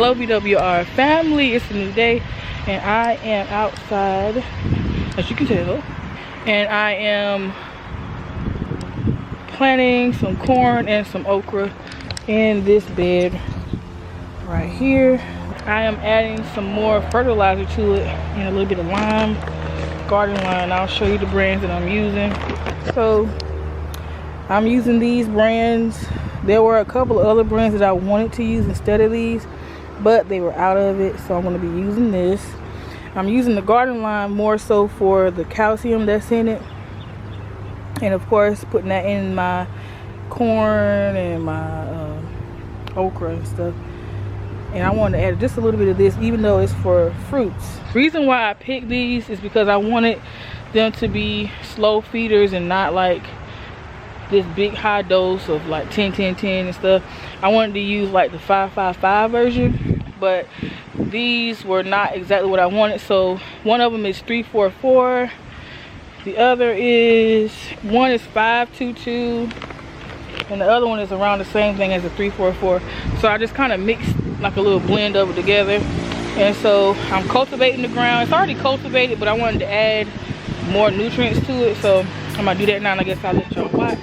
Hello VWR family, it's a new day and I am outside, as you can tell, and I am planting some corn and some okra in this bed right here. I am adding some more fertilizer to it and a little bit of lime, garden lime. I'll show you the brands that I'm using. So I'm using these brands. There were a couple of other brands that I wanted to use instead of these, but they were out of it, so I'm going to be using this. I'm using the garden lime more so for the calcium that's in it, and of course putting that in my corn and my okra and stuff. And I wanted to add just a little bit of this, even though it's for fruits. Reason why I picked these is because I wanted them to be slow feeders and not like this big high dose of like 10-10-10 and stuff. I wanted to use like the 5-5-5 version, but these were not exactly what I wanted. So one of them is 3-4-4, the other is, one is 5-2-2, and the other one is around the same thing as a 3-4-4. So I just kind of mixed like a little blend of it together. And so I'm cultivating the ground. It's already cultivated, but I wanted to add more nutrients to it, so I'm gonna do that now, and I guess I'll let y'all watch.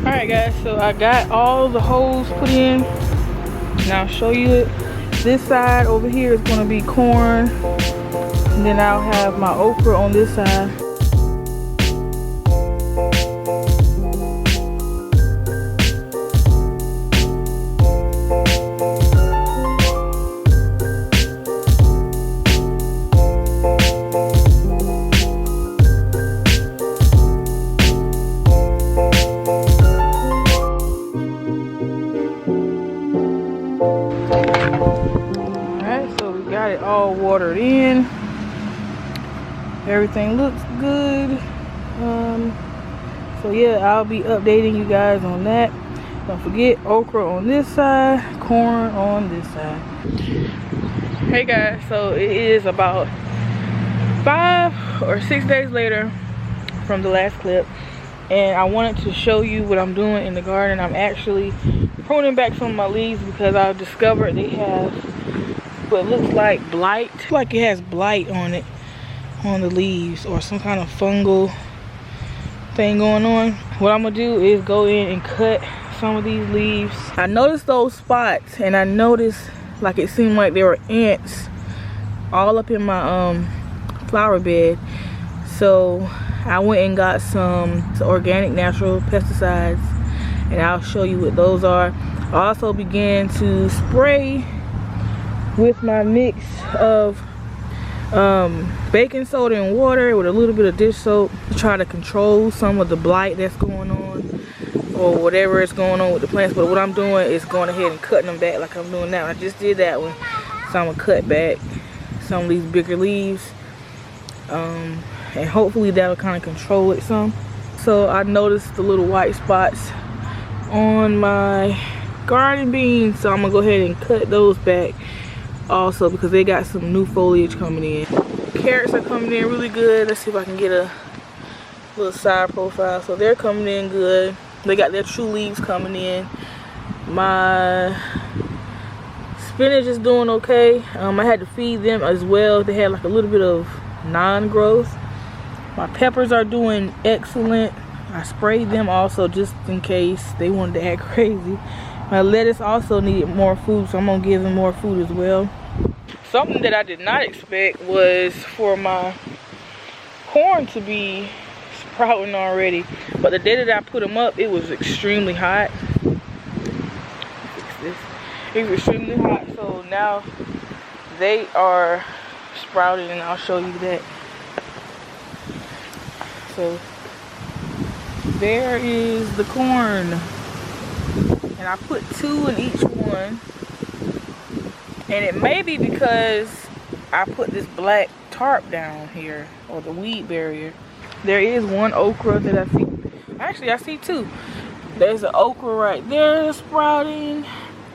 Alright guys, so I got all the holes put in, and I'll show you it. This side over here is going to be corn, and then I'll have my okra on this side. Got it all watered in. Everything looks good. So yeah, I'll be updating you guys on that. Don't forget, okra on this side, corn on this side. Hey guys, so it is about 5 or 6 days later from the last clip, and I wanted to show you what I'm doing in the garden. I'm actually pruning back some of my leaves because I've discovered they have what looks like blight. It's like it has blight on it, on the leaves, or some kind of fungal thing going on. What I'm gonna do is go in and cut some of these leaves. I noticed those spots, and I noticed like it seemed like there were ants all up in my flower bed. So I went and got some organic natural pesticides, and I'll show you what those are. I also began to spray with my mix of baking soda and water with a little bit of dish soap to try to control some of the blight that's going on, or whatever is going on with the plants. But what I'm doing is going ahead and cutting them back like I'm doing now. I just did that one, so I'm gonna cut back some of these bigger leaves, and hopefully that'll kind of control it some. So I noticed the little white spots on my garden beans, so I'm gonna go ahead and cut those back also, because they got some new foliage coming in. Carrots are coming in really good. Let's see if I can get a little side profile. So they're coming in good. They got their true leaves coming in. My spinach is doing okay. I had to feed them as well. They had like a little bit of non-growth. My peppers are doing excellent. I sprayed them also just in case they wanted to act crazy. My lettuce also needed more food, so I'm gonna give them more food as well. Something that I did not expect was for my corn to be sprouting already. But the day that I put them up, it was extremely hot. Fix this. It was extremely hot, so now they are sprouting, and I'll show you that. So there is the corn. And I put 2 in each one. And it may be because I put this black tarp down here, or the weed barrier. There is one okra that I see. Actually, I see 2. There's an okra right there sprouting,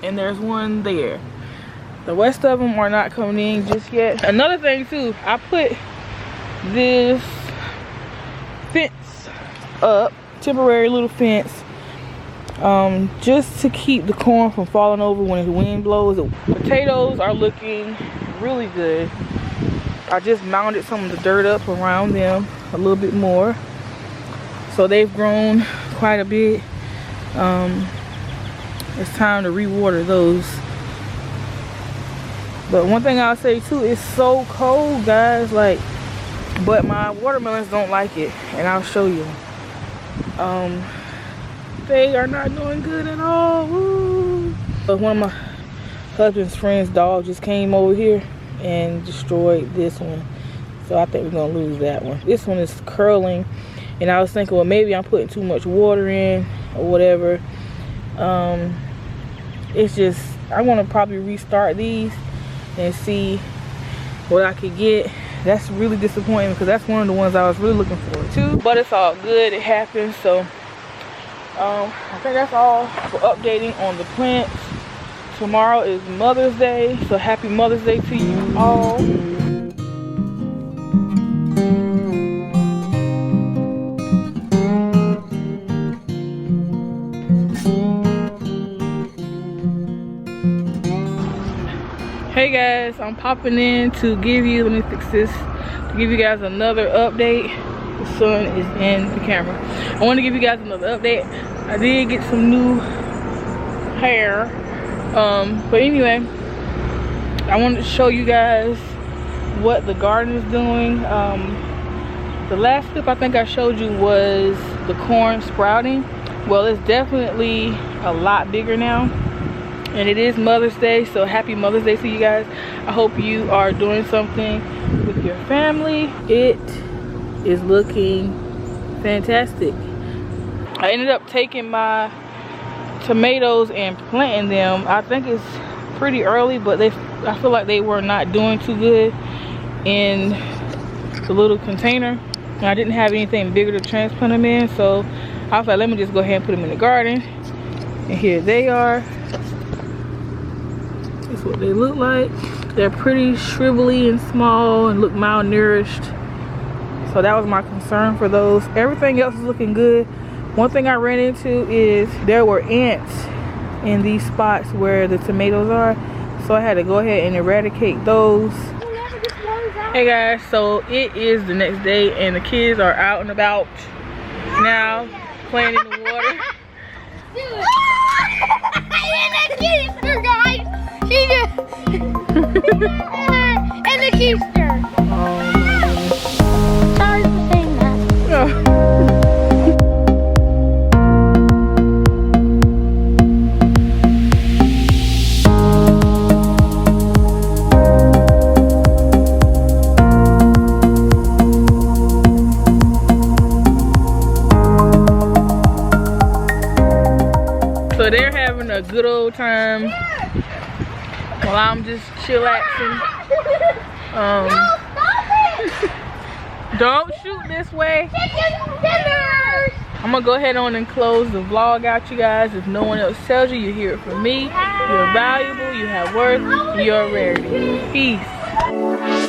and there's one there. The rest of them are not coming in just yet. Another thing too, I put this fence up, temporary little fence, just to keep the corn from falling over when the wind blows. The potatoes are looking really good. I just mounted some of the dirt up around them a little bit more, so they've grown quite a bit. It's time to re-water those. But one thing I'll say too, it's so cold, guys, like, but my watermelons don't like it, and I'll show you. They are not doing good at all. Woo. But one of my husband's friend's dog just came over here and destroyed this one, so I think we're gonna lose that one. This one is curling, and I was thinking, well, maybe I'm putting too much water in or whatever. It's just, I want to probably restart these and see what I could get. That's really disappointing because that's one of the ones I was really looking forward to, but it's all good, it happens. So I think that's all for updating on the plants. Tomorrow is Mother's Day, so happy Mother's Day to you all. Hey guys, I'm popping in to give you, let me fix this, to give you guys another update. The sun is in the camera. I want to give you guys another update. I did get some new hair, but anyway, I wanted to show you guys what the garden is doing. The last clip I think I showed you was the corn sprouting. Well, it's definitely a lot bigger now. And it is Mother's Day, so happy Mother's Day to you guys. I hope you are doing something with your family. It is looking fantastic. I ended up taking my tomatoes and planting them. I think it's pretty early, but I feel like they were not doing too good in the little container. And I didn't have anything bigger to transplant them in, so I was like, let me just go ahead and put them in the garden. And here they are. That's what they look like. They're pretty shrivelly and small and look malnourished. So that was my concern for those. Everything else is looking good. One thing I ran into is there were ants in these spots where the tomatoes are. So I had to go ahead and eradicate those. Hey guys, so it is the next day and the kids are out and about now playing in the water. And the keister. Sorry for saying that. So they're having a good old time while I'm just chillaxing. No, stop it! Don't shoot this way. I'm gonna go ahead on and close the vlog out, you guys. If no one else tells you, you hear it from me. You're valuable, you have worth, you're a rarity. Peace.